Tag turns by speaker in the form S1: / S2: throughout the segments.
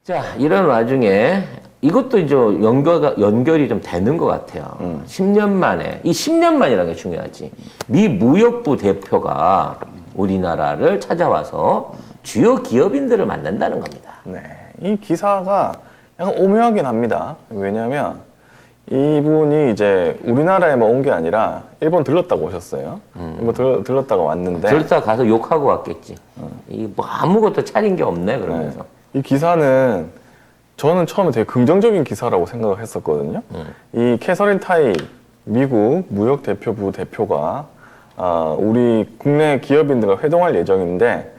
S1: 자, 이런 와중에 이것도 이제 연결이 좀 되는 것 같아요. 10년 만에, 이 10년 만이라는 게 중요하지. 미 무역부 대표가 우리나라를 찾아와서 주요 기업인들을 만난다는 겁니다.
S2: 네, 이 기사가 약간 오묘하긴 합니다. 왜냐하면 이분이 이제 우리나라에만 온 게 아니라 일본 들렀다고 오셨어요. 일본 들렀다가 왔는데
S1: 들었다 가서 욕하고 왔겠지. 이 뭐 아무것도 차린 게 없네 그러면서.
S2: 네, 이 기사는 저는 처음에 되게 긍정적인 기사라고 생각을 했었거든요. 이 캐서린 타이 미국 무역 대표부 대표가 우리 국내 기업인들과 회동할 예정인데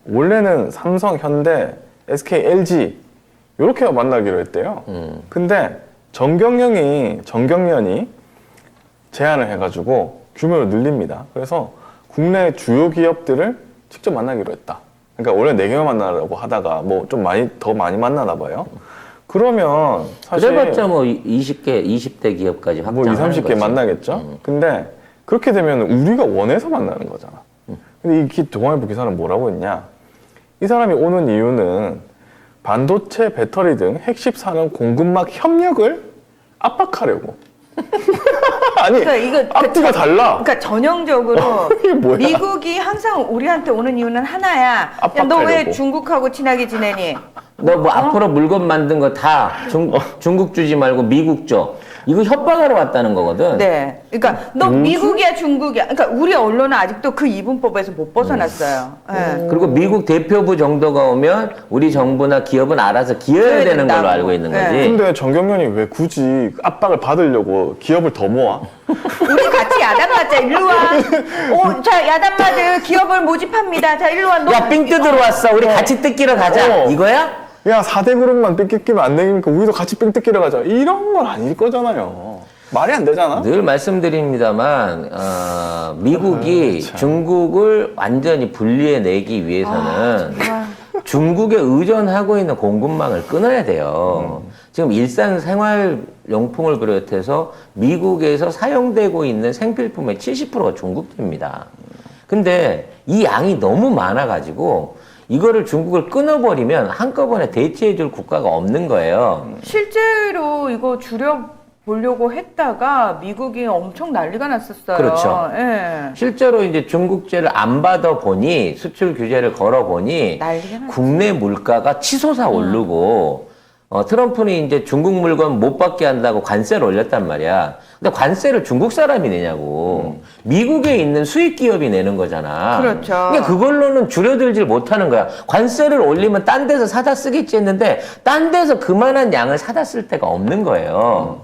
S2: 원래는 삼성, 현대, SK, LG 이렇게 만나기로 했대요. 근데 정경련이 제안을 해가지고 규모를 늘립니다. 그래서 국내 주요 기업들을 직접 만나기로 했다. 그러니까 원래 4개만 만나려고 하다가 뭐 좀 더 많이 만나나 봐요. 그러면 사실
S1: 그래봤자 뭐 20대 기업까지
S2: 뭐
S1: 확장하는
S2: 20, 30개
S1: 거지.
S2: 만나겠죠. 근데 그렇게 되면 우리가 원해서 만나는 거잖아. 근데 이 동아일보 기사는 뭐라고 했냐? 이 사람이 오는 이유는 반도체, 배터리 등 핵심 산업 공급망 협력을 압박하려고. 아니,
S3: 그러니까 이거
S2: 앞뒤가 달라.
S3: 그러니까 전형적으로
S2: 이게 뭐야?
S3: 미국이 항상 우리한테 오는 이유는 하나야. 너 왜
S2: 압박하려고.
S3: 중국하고 친하게 지내니?
S1: 너 뭐 앞으로 물건 만든 거 다 중국 주지 말고 미국 줘. 이거 협박하러 왔다는 거거든.
S3: 네. 그러니까 너 미국이야 중국이야. 그러니까 우리 언론은 아직도 그 이분법에서 못 벗어났어요. 네.
S1: 그리고 미국 대표부 정도가 오면 우리 정부나 기업은 알아서 기여해야 되는 걸로
S3: 된다고.
S1: 알고 있는 거지.
S3: 네.
S2: 근데 정경련이 왜 굳이 압박을 받으려고 기업을 더 모아?
S3: 우리 같이 야단맞자. 일로 와. 자 야단맞을 기업을 모집합니다. 자 일로 와. 너
S1: 야, 삥 뜯으러 왔어. 우리 같이 뜯기러 가자.
S2: 어.
S1: 이거야?
S2: 야, 4대 그룹만 삥 뜯기면 안 되니까 우리도 같이 삥 뜯기러 가자. 이런 건 아닐 거잖아요. 말이 안 되잖아.
S1: 늘 말씀드립니다만 미국이 중국을 완전히 분리해내기 위해서는 중국에 의존하고 있는 공급망을 끊어야 돼요. 지금 일상 생활용품을 비롯해서 미국에서 사용되고 있는 생필품의 70%가 중국제입니다. 근데 이 양이 너무 많아가지고 이거를 중국을 끊어버리면 한꺼번에 대체해줄 국가가 없는 거예요.
S3: 실제로 이거 줄여보려고 했다가 미국이 엄청 난리가 났었어요.
S1: 그렇죠.
S3: 예.
S1: 실제로 이제 중국제를 안 받아 보니 수출 규제를 걸어 보니
S3: 난리가 났죠.
S1: 국내 물가가 치솟아 오르고 트럼프는 이제 중국 물건 못 받게 한다고 관세를 올렸단 말이야. 근데 관세를 중국 사람이 내냐고. 미국에 있는 수입 기업이 내는 거잖아.
S3: 그렇죠.
S1: 그러니까 그걸로는 줄여들질 못하는 거야. 관세를 올리면 딴 데서 사다 쓰겠지 했는데 딴 데서 그만한 양을 사다 쓸 데가 없는 거예요.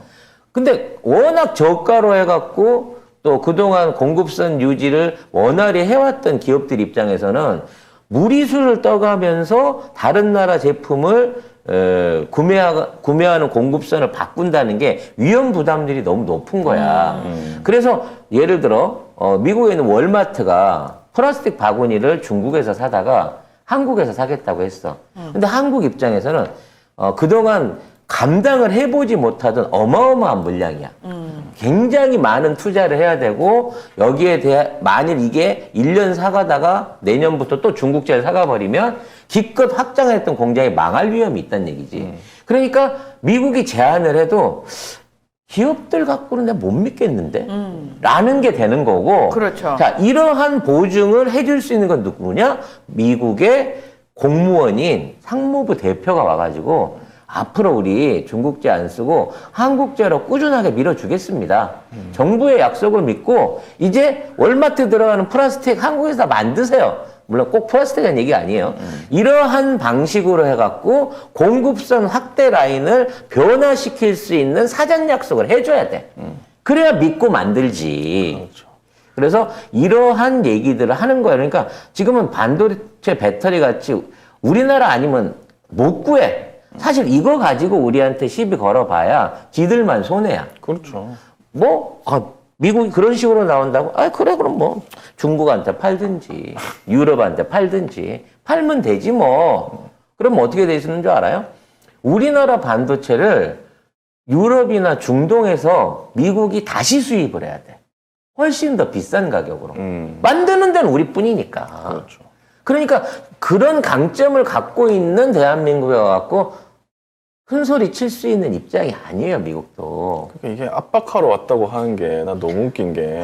S1: 근데 워낙 저가로 해갖고 또 그동안 공급선 유지를 원활히 해왔던 기업들 입장에서는 무리수를 떠가면서 다른 나라 제품을 구매하는 공급선을 바꾼다는 게 위험 부담들이 너무 높은 거야. 그래서 예를 들어 미국에 있는 월마트가 플라스틱 바구니를 중국에서 사다가 한국에서 사겠다고 했어. 근데 한국 입장에서는 그동안 감당을 해보지 못하던 어마어마한 물량이야. 굉장히 많은 투자를 해야 되고 여기에 대해 만일 이게 1년 사가다가 내년부터 또 중국제를 사가버리면 기껏 확장했던 공장이 망할 위험이 있다는 얘기지. 그러니까 미국이 제안을 해도 기업들 갖고는 내가 못 믿겠는데? 라는 게 되는 거고.
S3: 그렇죠.
S1: 자, 이러한 보증을 해줄 수 있는 건 누구냐? 미국의 공무원인 상무부 대표가 와가지고 앞으로 우리 중국제 안 쓰고 한국제로 꾸준하게 밀어주겠습니다. 정부의 약속을 믿고 이제 월마트 들어가는 플라스틱 한국에서 다 만드세요. 물론 꼭 플라스틱이라는 얘기 아니에요. 이러한 방식으로 해갖고 공급선 확대 라인을 변화시킬 수 있는 사전 약속을 해줘야 돼. 그래야 믿고 만들지.
S2: 그렇죠.
S1: 그래서 이러한 얘기들을 하는 거예요. 그러니까 지금은 반도체 배터리 같이 우리나라 아니면 못 구해. 사실 이거 가지고 우리한테 시비 걸어봐야 지들만 손해야.
S2: 그렇죠.
S1: 미국이 그런 식으로 나온다고? 그래, 그럼 뭐, 중국한테 팔든지, 유럽한테 팔든지, 팔면 되지 뭐. 그럼 어떻게 돼 있는 줄 알아요? 우리나라 반도체를 유럽이나 중동에서 미국이 다시 수입을 해야 돼. 훨씬 더 비싼 가격으로. 만드는 데는 우리뿐이니까.
S2: 그렇죠.
S1: 그러니까 그런 강점을 갖고 있는 대한민국에 와갖고 큰 소리 칠 수 있는 입장이 아니에요, 미국도.
S2: 그러니까 이게 압박하러 왔다고 하는 게 난 너무 웃긴 게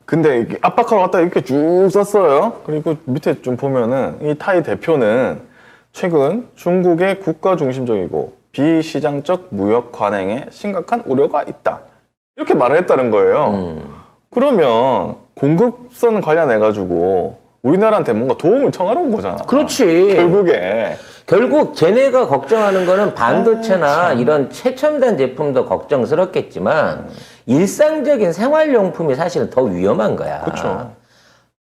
S2: 근데 이게 압박하러 왔다 이렇게 쭉 썼어요. 그리고 밑에 좀 보면은 이 타이 대표는 최근 중국의 국가 중심적이고 비시장적 무역 관행에 심각한 우려가 있다. 이렇게 말을 했다는 거예요. 그러면 공급선 관련해가지고 우리나라한테 뭔가 도움을 청하러 온 거잖아.
S1: 그렇지.
S2: 결국
S1: 쟤네가 걱정하는 거는 반도체나 이런 최첨단 제품도 걱정스럽겠지만 일상적인 생활용품이 사실은 더 위험한 거야.
S2: 그렇죠.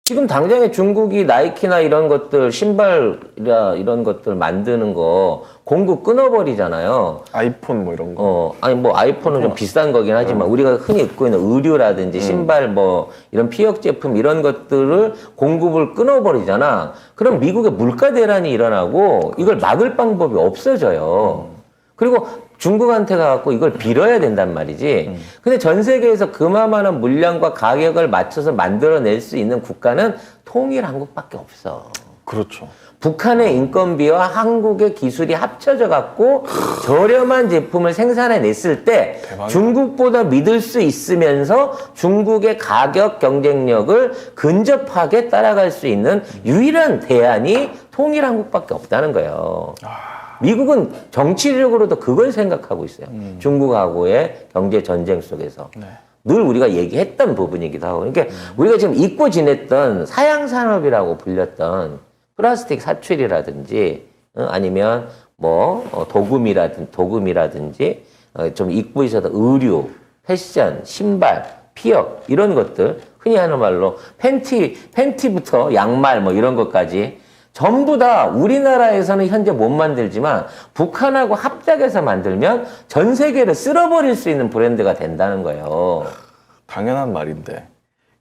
S1: 지금 당장에 중국이 나이키나 이런 것들, 신발이라 이런 것들 만드는 거 공급 끊어버리잖아요.
S2: 아이폰 뭐 이런 거.
S1: 아니 뭐 아이폰은 좀 비싼 거긴 하지만 우리가 흔히 입고 있는 의류라든지 신발 뭐 이런 피혁 제품 이런 것들을 공급을 끊어버리잖아. 그럼 미국의 물가 대란이 일어나고 이걸 막을 방법이 없어져요. 그리고 중국한테 가갖고 이걸 빌어야 된단 말이지. 근데 전 세계에서 그만한 물량과 가격을 맞춰서 만들어낼 수 있는 국가는 통일 한국밖에 없어.
S2: 그렇죠.
S1: 북한의 인건비와 한국의 기술이 합쳐져 갖고 저렴한 제품을 생산해냈을 때
S2: 대박이다.
S1: 중국보다 믿을 수 있으면서 중국의 가격 경쟁력을 근접하게 따라갈 수 있는 유일한 대안이 통일 한국밖에 없다는 거예요. 미국은 정치력으로도 그걸 생각하고 있어요. 중국하고의 경제 전쟁 속에서.
S2: 네.
S1: 늘 우리가 얘기했던 부분이기도 하고. 그러니까 우리가 지금 잊고 지냈던 사양 산업이라고 불렸던 플라스틱 사출이라든지 아니면 뭐 도금이라든지 좀 잊고 있었던 의류, 패션, 신발, 피혁 이런 것들 흔히 하는 말로 팬티부터 양말 뭐 이런 것까지 전부 다 우리나라에서는 현재 못 만들지만 북한하고 합작해서 만들면 전 세계를 쓸어버릴 수 있는 브랜드가 된다는 거예요.
S2: 당연한 말인데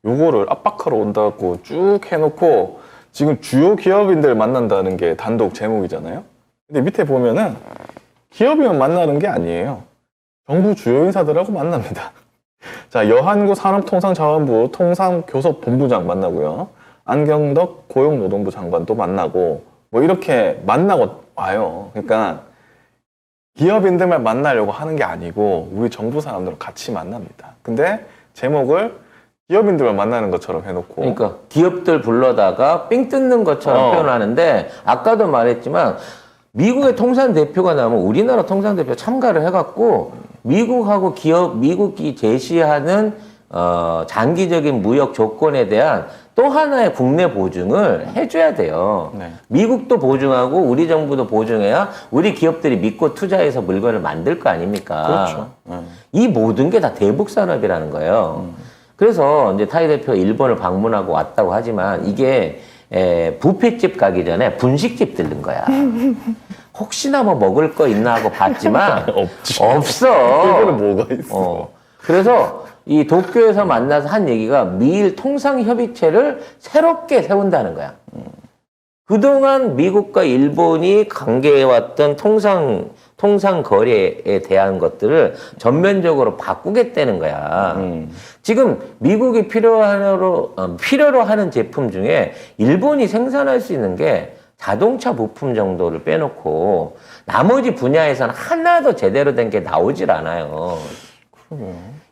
S2: 요거를 압박하러 온다고 쭉 해놓고 지금 주요 기업인들 만난다는 게 단독 제목이잖아요. 근데 밑에 보면은 기업이면 만나는 게 아니에요. 정부 주요 인사들하고 만납니다. 자, 여한구 산업통상자원부 통상교섭본부장 만나고요. 안경덕 고용노동부 장관도 만나고 뭐 이렇게 만나고 와요. 그러니까 기업인들만 만나려고 하는 게 아니고 우리 정부 사람들은 같이 만납니다. 근데 제목을 기업인들만 만나는 것처럼 해놓고
S1: 그러니까 기업들 불러다가 삥 뜯는 것처럼 표현하는데 아까도 말했지만 미국의 통상 대표가 나오면 우리나라 통상 대표 참가를 해갖고 미국이 제시하는 장기적인 무역 조건에 대한 또 하나의 국내 보증을 해줘야 돼요.
S2: 네.
S1: 미국도 보증하고 우리 정부도 보증해야 우리 기업들이 믿고 투자해서 물건을 만들 거 아닙니까?
S2: 그렇죠.
S1: 이 모든 게 다 대북 산업이라는 거예요. 그래서 이제 타이 대표 일본을 방문하고 왔다고 하지만 이게 뷔페집 가기 전에 분식집 들른 거야. 혹시나 뭐 먹을 거 있나 하고 봤지만
S2: 없지.
S1: 없어.
S2: 일본에 뭐가 있어.
S1: 그래서 이 도쿄에서 만나서 한 얘기가 미일 통상협의체를 새롭게 세운다는 거야. 그동안 미국과 일본이 관계해왔던 통상 거래에 대한 것들을 전면적으로 바꾸겠다는 거야. 지금 미국이 필요로 하는 제품 중에 일본이 생산할 수 있는 게 자동차 부품 정도를 빼놓고 나머지 분야에서는 하나도 제대로 된 게 나오질 않아요.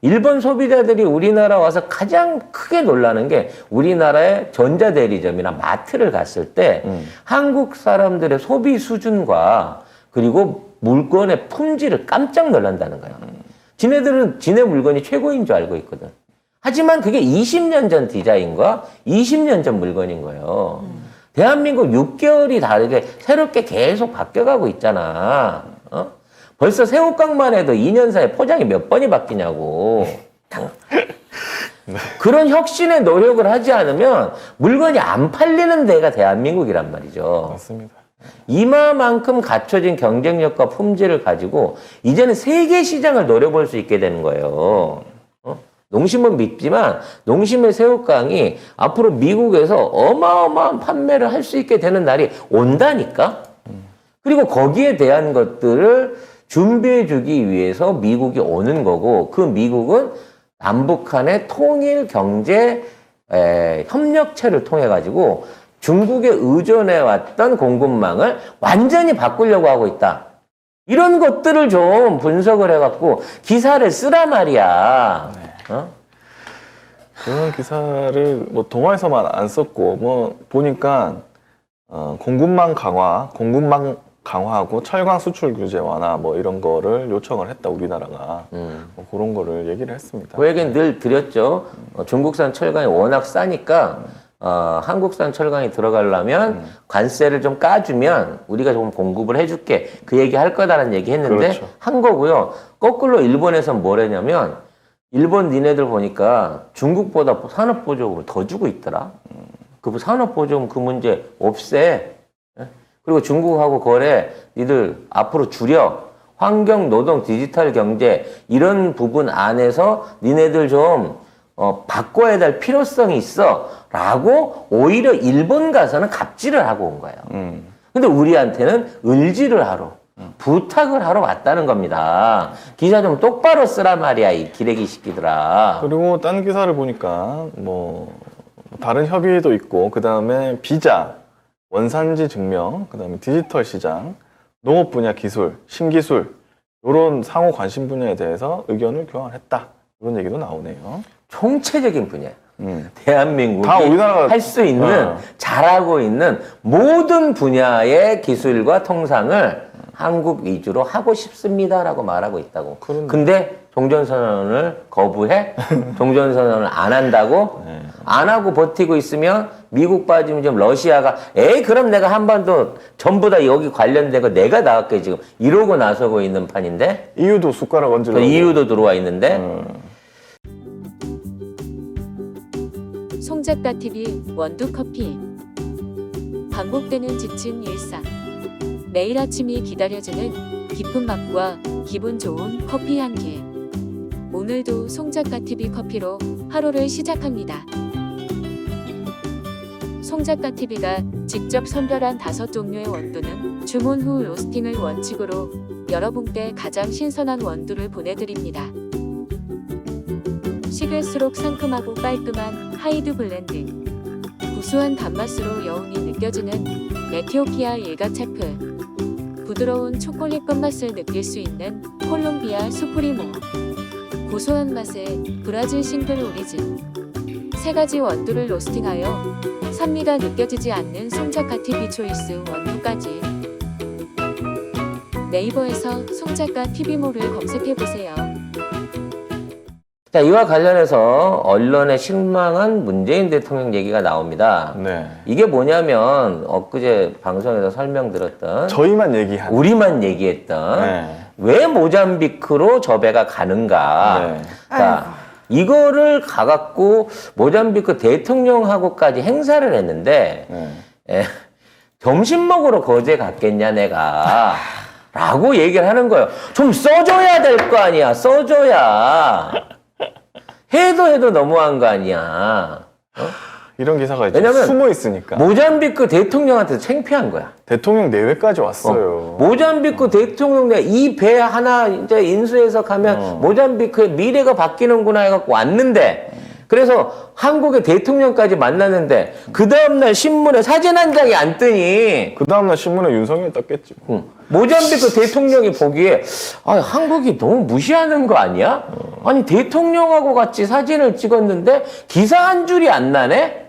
S1: 일본 소비자들이 우리나라 와서 가장 크게 놀라는 게 우리나라의 전자대리점이나 마트를 갔을 때 한국 사람들의 소비 수준과 그리고 물건의 품질을 깜짝 놀란다는 거예요. 지네들은 지네 물건이 최고인 줄 알고 있거든. 하지만 그게 20년 전 디자인과 20년 전 물건인 거예요. 대한민국 6개월이 다르게 새롭게 계속 바뀌어가고 있잖아. 벌써 새우깡만 해도 2년 사이에 포장이 몇 번이 바뀌냐고. 그런 혁신의 노력을 하지 않으면 물건이 안 팔리는 데가 대한민국이란 말이죠.
S2: 맞습니다.
S1: 이마만큼 갖춰진 경쟁력과 품질을 가지고 이제는 세계 시장을 노려볼 수 있게 되는 거예요. 농심은 믿지만 농심의 새우깡이 앞으로 미국에서 어마어마한 판매를 할 수 있게 되는 날이 온다니까. 그리고 거기에 대한 것들을 준비해주기 위해서 미국이 오는 거고 그 미국은 남북한의 통일 경제 협력체를 통해 가지고 중국에 의존해왔던 공급망을 완전히 바꾸려고 하고 있다. 이런 것들을 좀 분석을 해갖고 기사를 쓰라 말이야. 어?
S2: 그런 기사를 뭐 동아에서만 안 썼고 뭐 보니까 공급망 강화하고 철강 수출 규제 완화 뭐 이런 거를 요청을 했다 우리나라가 뭐 그런 거를 얘기를 했습니다.
S1: 그 얘기는 늘 드렸죠. 중국산 철강이 워낙 싸니까 한국산 철강이 들어가려면 관세를 좀 까주면 우리가 좀 공급을 해줄게. 그 얘기 할 거다라는 얘기 했는데
S2: 그렇죠.
S1: 한 거고요. 거꾸로 일본에서는 뭘 했냐면 일본 니네들 보니까 중국보다 산업보조금을 더 주고 있더라. 그 산업보조금 그 문제 없애. 그리고 중국하고 거래 니들 앞으로 줄여. 환경, 노동, 디지털 경제 이런 부분 안에서 니네들 좀 바꿔야 될 필요성이 있어 라고 오히려 일본 가서는 갑질을 하고 온 거예요. 근데 우리한테는 을지를 하러 부탁을 하러 왔다는 겁니다. 기사 좀 똑바로 쓰라 말이야 이 기레기 시키더라.
S2: 그리고 딴 기사를 보니까 뭐 다른 협의도 있고 그 다음에 비자, 원산지 증명, 그 다음에 디지털 시장, 농업 분야 기술, 신기술 이런 상호 관심 분야에 대해서 의견을 교환했다. 이런 얘기도 나오네요.
S1: 총체적인 분야. 대한민국이
S2: 다 우리나라가
S1: 할 수 있는 잘하고 있는 모든 분야의 기술과 통상을 한국 위주로 하고 싶습니다라고 말하고 있다고.
S2: 그런데.
S1: 근데 종전선언을 거부해? 종전선언을 안 한다고? 안 하고 버티고 있으면 미국 빠지면 지금 러시아가 에이 그럼 내가 한반도 전부 다 여기 관련된 거 내가 나갈게 지금 이러고 나서고 있는 판인데
S2: EU도 숟가락 얹으려고.
S1: EU도 들어와 있는데
S4: 송작가 TV 원두커피. 반복되는 지친 일상. 매일 아침이 기다려지는 깊은 맛과 기분 좋은 커피 한 개. 오늘도 송작가 TV 커피로 하루를 시작합니다. 송작가 TV가 직접 선별한 5종류의 원두는 주문 후 로스팅을 원칙으로 여러분께 가장 신선한 원두를 보내드립니다. 식을수록 상큼하고 깔끔한 하이드 블렌드. 구수한 단맛으로 여운이 느껴지는 에티오피아 일가체프. 부드러운 초콜릿 끝맛을 느낄 수 있는 콜롬비아 수프리모. 고소한 맛의 브라질 싱글 오리진. 3가지 원두를 로스팅하여 산미가 느껴지지 않는 송작가 TV 초이스 원두까지. 네이버에서 송작가 TV몰을 검색해보세요.
S1: 자, 이와 관련해서 언론에 실망한 문재인 대통령 얘기가 나옵니다.
S2: 네.
S1: 이게 뭐냐면 엊그제 방송에서 설명드렸던
S2: 저희만 얘기한.
S1: 우리만 얘기했던
S2: 네.
S1: 왜 모잠비크로 저 배가 가는가.
S2: 네.
S1: 자, 이거를 가갖고 모잠비크 대통령하고까지 행사를 했는데
S2: 네.
S1: 점심 먹으러 거제 갔겠냐 내가 라고 얘기를 하는 거예요. 좀 써줘야 될 거 아니야. 써줘야. 해도 너무한 거 아니야.
S2: 이런 기사가 이제
S1: 왜냐면
S2: 숨어 있으니까.
S1: 모잠비크 대통령한테 창피한 거야.
S2: 대통령 내외까지 왔어요.
S1: 모잠비크 대통령 이 배 하나 이제 인수해서 가면 모잠비크의 미래가 바뀌는구나 해갖고 왔는데 그래서 한국의 대통령까지 만났는데 그 다음날 신문에 사진 한 장이 안 뜨니
S2: 그 다음날 신문에 윤석열 떴겠지.
S1: 모잠비크 대통령이 보기에 한국이 너무 무시하는 거 아니야? 아니 대통령하고 같이 사진을 찍었는데 기사 한 줄이 안 나네?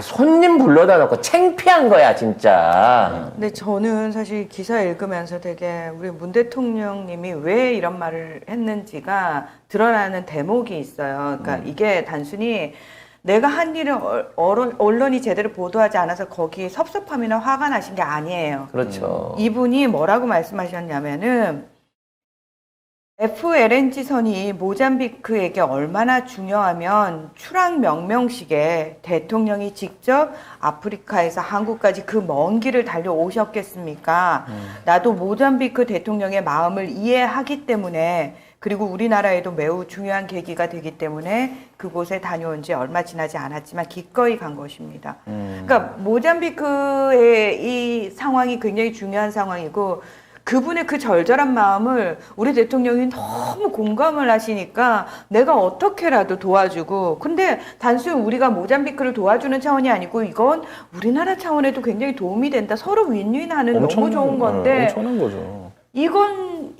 S1: 손님 불러다 놓고 창피한 거야 진짜.
S3: 근데 저는 사실 기사 읽으면서 되게 우리 문 대통령님이 왜 이런 말을 했는지가 드러나는 대목이 있어요. 그러니까 이게 단순히 내가 한 일을 언론이 제대로 보도하지 않아서 거기에 섭섭함이나 화가 나신 게 아니에요.
S1: 그렇죠.
S3: 이분이 뭐라고 말씀하셨냐면은 FLNG선이 모잠비크에게 얼마나 중요하면 출항 명명식에 대통령이 직접 아프리카에서 한국까지 그 먼 길을 달려오셨겠습니까? 나도 모잠비크 대통령의 마음을 이해하기 때문에 그리고 우리나라에도 매우 중요한 계기가 되기 때문에 그곳에 다녀온 지 얼마 지나지 않았지만 기꺼이 간 것입니다. 그러니까 모잠비크의 이 상황이 굉장히 중요한 상황이고 그분의 그 절절한 마음을 우리 대통령이 너무 공감을 하시니까 내가 어떻게라도 도와주고, 근데 단순히 우리가 모잠비크를 도와주는 차원이 아니고 이건 우리나라 차원에도 굉장히 도움이 된다. 서로 윈윈하는 너무 좋은 건데
S2: 엄청난 거죠.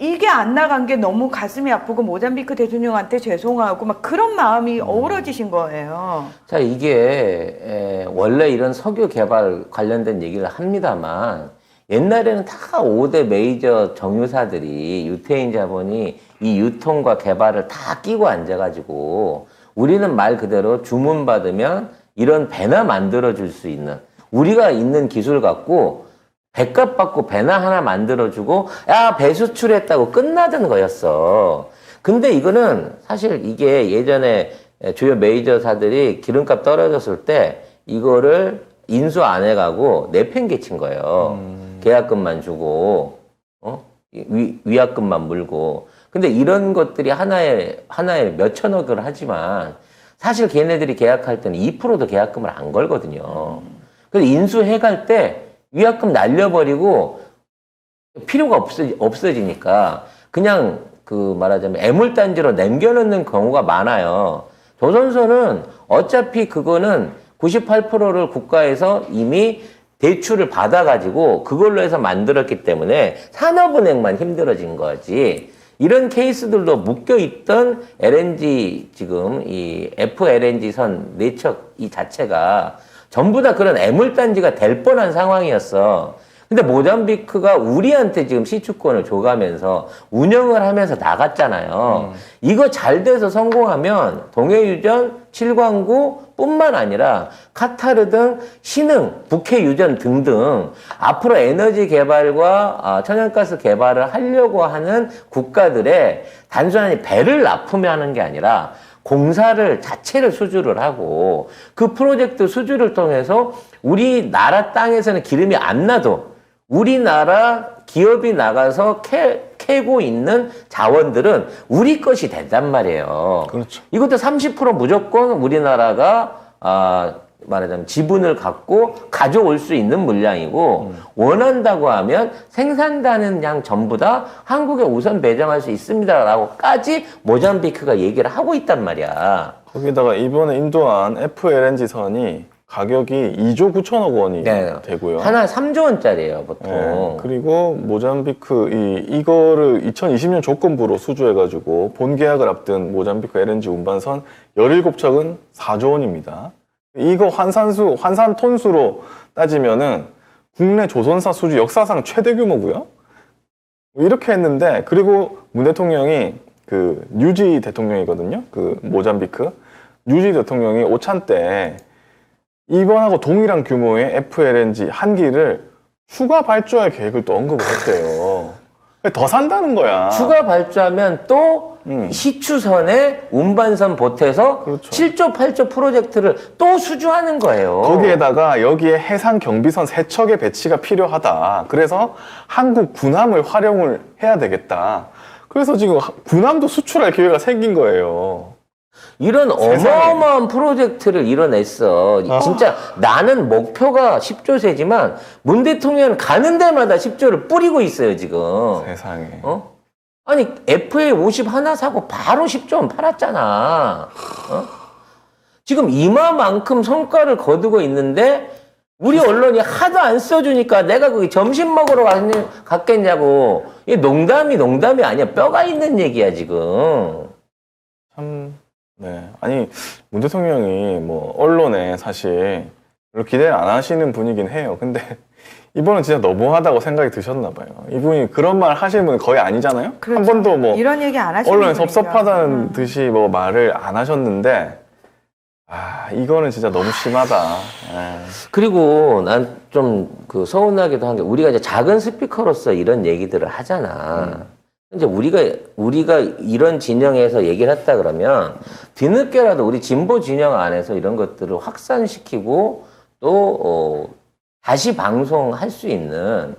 S3: 이게 안 나간 게 너무 가슴이 아프고 모잠비크 대통령한테 죄송하고 막 그런 마음이 어우러지신 거예요.
S1: 자, 이게 원래 이런 석유 개발 관련된 얘기를 합니다만 옛날에는 다 5대 메이저 정유사들이 유태인 자본이 이 유통과 개발을 다 끼고 앉아가지고 우리는 말 그대로 주문 받으면 이런 배나 만들어줄 수 있는, 우리가 있는 기술 갖고 배값 받고 배나 하나 만들어주고 야, 배 수출했다고 끝나던 거였어. 근데 이거는 사실 이게 예전에 주요 메이저사들이 기름값 떨어졌을 때 이거를 인수 안 해가고 내팽개친 거예요. 계약금만 주고 위약금만 물고. 근데 이런 것들이 하나에 몇천억을 하지만 사실 걔네들이 계약할 때는 2%도 계약금을 안 걸거든요. 그래서 인수해갈 때 위약금 날려버리고 필요가 없어지니까 그냥 그 말하자면 애물단지로 남겨놓는 경우가 많아요. 조선소는 어차피 그거는 98%를 국가에서 이미 대출을 받아가지고 그걸로 해서 만들었기 때문에 산업은행만 힘들어진 거지. 이런 케이스들도 묶여있던 LNG 지금 이 FLNG 선 네척 이 자체가 전부 다 그런 애물단지가 될 뻔한 상황이었어. 근데 모잠비크가 우리한테 지금 시추권을 줘가면서 운영을 하면서 나갔잖아요. 이거 잘 돼서 성공하면 동해유전, 칠광구 뿐만 아니라 카타르 등 신흥, 북해유전 등등 앞으로 에너지 개발과 천연가스 개발을 하려고 하는 국가들의 단순히 배를 납품해 하는 게 아니라 공사를 자체를 수주를 하고 그 프로젝트 수주를 통해서 우리나라 땅에서는 기름이 안 나도 우리나라 기업이 나가서 캐고 있는 자원들은 우리 것이 된단 말이에요.
S2: 그렇죠.
S1: 이것도 30% 무조건 우리나라가 말하자면 지분을 갖고 가져올 수 있는 물량이고 원한다고 하면 생산되는 양 전부 다 한국에 우선 배정할 수 있습니다라고까지 모잠비크가 얘기를 하고 있단 말이야.
S2: 거기다가 이번에 인도한 FLNG 선이 가격이 2조 9천억 원이 되고요.
S1: 하나 3조 원짜리예요, 보통.
S2: 네, 그리고 모잠비크 이거를 2020년 조건부로 수주해가지고 본 계약을 앞둔 모잠비크 LNG 운반선 17척은 4조 원입니다. 이거 환산 톤수로 따지면은 국내 조선사 수주 역사상 최대 규모고요. 이렇게 했는데, 그리고 문 대통령이 그 뉴지 대통령이거든요. 그 모잠비크 뉴지 대통령이 오찬 때 이번하고 동일한 규모의 FLNG 한 기를 추가 발주할 계획을 또 언급을 했대요. 더 산다는 거야.
S1: 추가 발주하면 또 시추선에 운반선 보태서
S2: 그렇죠.
S1: 7조, 8조 프로젝트를 또 수주하는 거예요.
S2: 거기에다가 여기에 해상 경비선 3척의 배치가 필요하다. 그래서 한국 군함을 활용을 해야 되겠다. 그래서 지금 군함도 수출할 기회가 생긴 거예요.
S1: 이런
S2: 세상에.
S1: 어마어마한 프로젝트를 이뤄냈어. 진짜 나는 목표가 10조세지만 문 대통령은 가는 데마다 10조를 뿌리고 있어요, 지금.
S2: 세상에.
S1: 아니, FA50 하나 사고 바로 10조원 팔았잖아. 지금 이마만큼 성과를 거두고 있는데 우리 언론이 하도 안 써주니까 내가 거기 점심 먹으러 갔겠냐고. 이게 농담이 아니야. 뼈가 있는 얘기야, 지금.
S2: 참, 네. 아니, 문 대통령이 뭐, 언론에 사실 별로 기대를 안 하시는 분이긴 해요. 근데 이번은 진짜 너무하다고 생각이 드셨나 봐요. 이분이 그런 말 하시는 분은 거의 아니잖아요?
S3: 그렇죠.
S2: 한 번도 뭐,
S3: 이런 얘기 안 하시는
S2: 언론에
S3: 분이죠.
S2: 섭섭하다는 듯이 뭐 말을 안 하셨는데, 이거는 진짜 너무 심하다.
S1: 그리고 난 좀 그 서운하기도 한 게 우리가 이제 작은 스피커로서 이런 얘기들을 하잖아. 이제 우리가 이런 진영에서 얘기를 했다 그러면 뒤늦게라도 우리 진보 진영 안에서 이런 것들을 확산시키고 또 다시 방송할 수 있는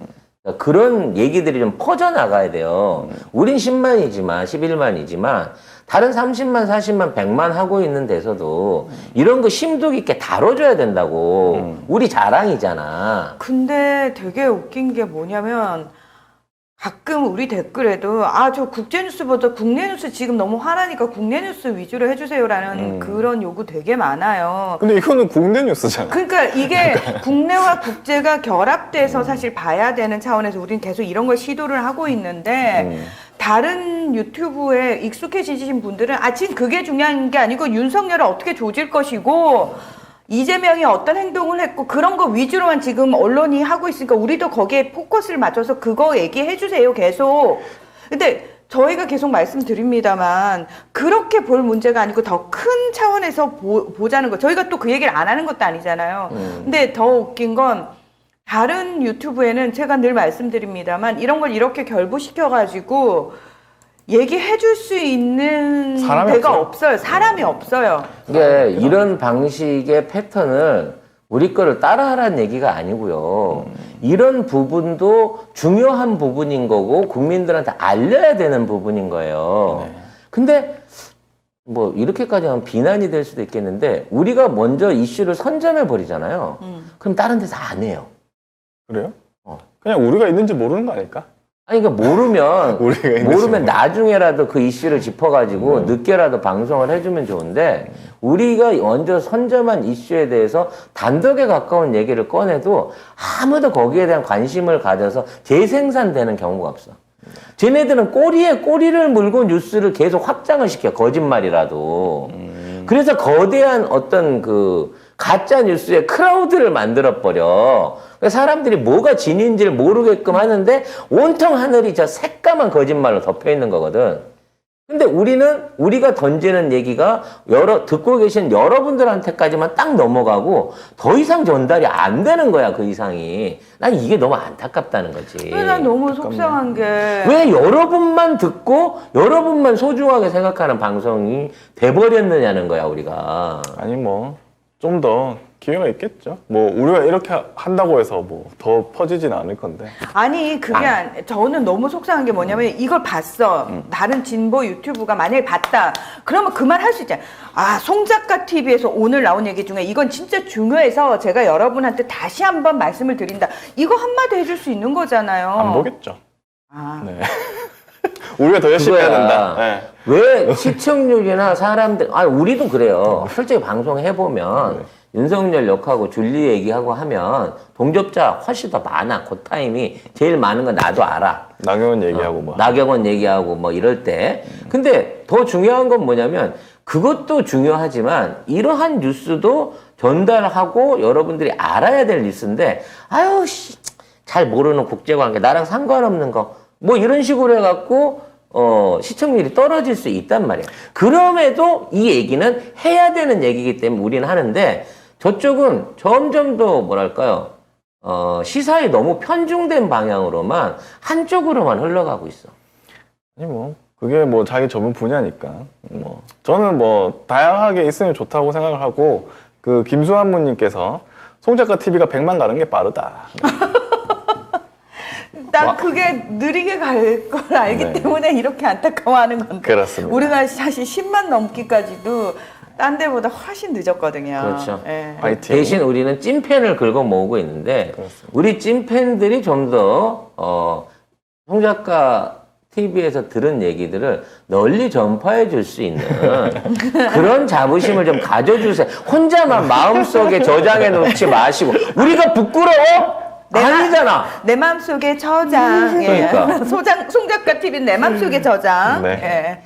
S1: 그런 얘기들이 좀 퍼져나가야 돼요. 우린 10만이지만 11만이지만 다른 30만, 40만, 100만 하고 있는 데서도 이런 거 심도 깊게 다뤄줘야 된다고. 우리 자랑이잖아.
S3: 근데 되게 웃긴 게 뭐냐면 가끔 우리 댓글에도 저 국제뉴스보다 국내뉴스 지금 너무 화나니까 국내뉴스 위주로 해주세요라는 그런 요구 되게 많아요.
S2: 근데 이거는 국내 뉴스잖아.
S3: 그러니까 이게 국내와 국제가 결합돼서 사실 봐야 되는 차원에서 우리는 계속 이런 걸 시도를 하고 있는데 다른 유튜브에 익숙해지신 분들은 지금 그게 중요한 게 아니고 윤석열을 어떻게 조질 것이고 이재명이 어떤 행동을 했고 그런 거 위주로만 지금 언론이 하고 있으니까 우리도 거기에 포커스를 맞춰서 그거 얘기해 주세요 계속. 근데 저희가 계속 말씀드립니다만 그렇게 볼 문제가 아니고 더 큰 차원에서 보자는 거. 저희가 또 그 얘기를 안 하는 것도 아니잖아요. 근데 더 웃긴 건 다른 유튜브에는 제가 늘 말씀드립니다만 이런 걸 이렇게 결부시켜가지고 얘기해 줄 수 있는
S2: 사람이
S3: 데가
S2: 없어요.
S3: 없어요. 사람이 없어요.
S1: 이게 이런 방식의 패턴을 우리 거를 따라하라는 얘기가 아니고요. 이런 부분도 중요한 부분인 거고 국민들한테 알려야 되는 부분인 거예요. 근데 뭐 이렇게까지 하면 비난이 될 수도 있겠는데 우리가 먼저 이슈를 선점해 버리잖아요. 그럼 다른 데서 안 해요.
S2: 그래요? 그냥 우리가 있는지 모르는 거 아닐까?
S1: 아니, 그러니까 모르면,
S2: 우리가 있는지
S1: 모르면 나중에라도 그 이슈를 짚어가지고 늦게라도 방송을 해주면 좋은데, 우리가 먼저 선점한 이슈에 대해서 단독에 가까운 얘기를 꺼내도 아무도 거기에 대한 관심을 가져서 재생산되는 경우가 없어. 쟤네들은 꼬리에 꼬리를 물고 뉴스를 계속 확장을 시켜, 거짓말이라도. 그래서 거대한 어떤 그 가짜 뉴스의 크라우드를 만들어버려. 사람들이 뭐가 진인지를 모르게끔 하는데 온통 하늘이 저 새까만 거짓말로 덮여 있는 거거든. 근데 우리가 던지는 얘기가 듣고 계신 여러분들한테까지만 딱 넘어가고 더 이상 전달이 안 되는 거야, 그 이상이. 난 이게 너무 안타깝다는 거지.
S3: 난 너무 속상한 게.
S1: 왜 여러분만 듣고 여러분만 소중하게 생각하는 방송이 돼버렸느냐는 거야, 우리가.
S2: 아니 뭐 좀 더 기회가 있겠죠. 뭐 우리가 이렇게 한다고 해서 뭐 더 퍼지진 않을 건데.
S3: 아니 그게 저는 너무 속상한 게 뭐냐면 이걸 봤어. 다른 진보 유튜브가 만약에 봤다. 그러면 그 말 할 수 있잖아. 송작가 TV에서 오늘 나온 얘기 중에 이건 진짜 중요해서 제가 여러분한테 다시 한번 말씀을 드린다. 이거 한마디 해줄 수 있는 거잖아요.
S2: 안 보겠죠.
S3: 네.
S2: 우리가 더 열심히 해야
S1: 그거야.
S2: 된다. 네.
S1: 왜 시청률이나 사람들, 우리도 그래요. 솔직히 방송해보면 윤석열 욕하고 줄리 얘기하고 하면 동접자 훨씬 더 많아. 그 타임이 제일 많은 건 나도 알아.
S2: 나경원 얘기하고 뭐.
S1: 나경원 얘기하고 뭐 이럴 때. 근데 더 중요한 건 뭐냐면 그것도 중요하지만 이러한 뉴스도 전달하고 여러분들이 알아야 될 뉴스인데 잘 모르는 국제관계, 나랑 상관없는 거 뭐 이런 식으로 해갖고 시청률이 떨어질 수 있단 말이야. 그럼에도 이 얘기는 해야 되는 얘기이기 때문에 우리는 하는데 저쪽은 점점 더 뭐랄까요? 시사에 너무 편중된 방향으로만 한쪽으로만 흘러가고 있어.
S2: 아니 뭐 그게 뭐 자기 전문 분야니까. 뭐 저는 뭐 다양하게 있으면 좋다고 생각을 하고 그 김수환무님께서 송작가 TV가 100만 가는 게 빠르다.
S3: 난 그게 느리게 갈 걸 알기 때문에 이렇게 안타까워하는 건데.
S2: 그렇습니다.
S3: 우리가 사실 10만 넘기까지도 딴 데보다 훨씬 늦었거든요.
S1: 그렇죠.
S3: 예.
S2: 파이팅.
S1: 대신 우리는 찐팬을 긁어 모으고 있는데 우리 찐팬들이 좀 더 송 작가 TV에서 들은 얘기들을 널리 전파해 줄 수 있는 그런 자부심을 좀 가져주세요. 혼자만 마음속에 저장해 놓지 마시고 우리가 부끄러워? 아니잖아.
S3: 내 마음속에 저장.
S1: 그러니까.
S3: 송작가 TV는 내 마음속에 저장.
S2: 네.
S3: 예.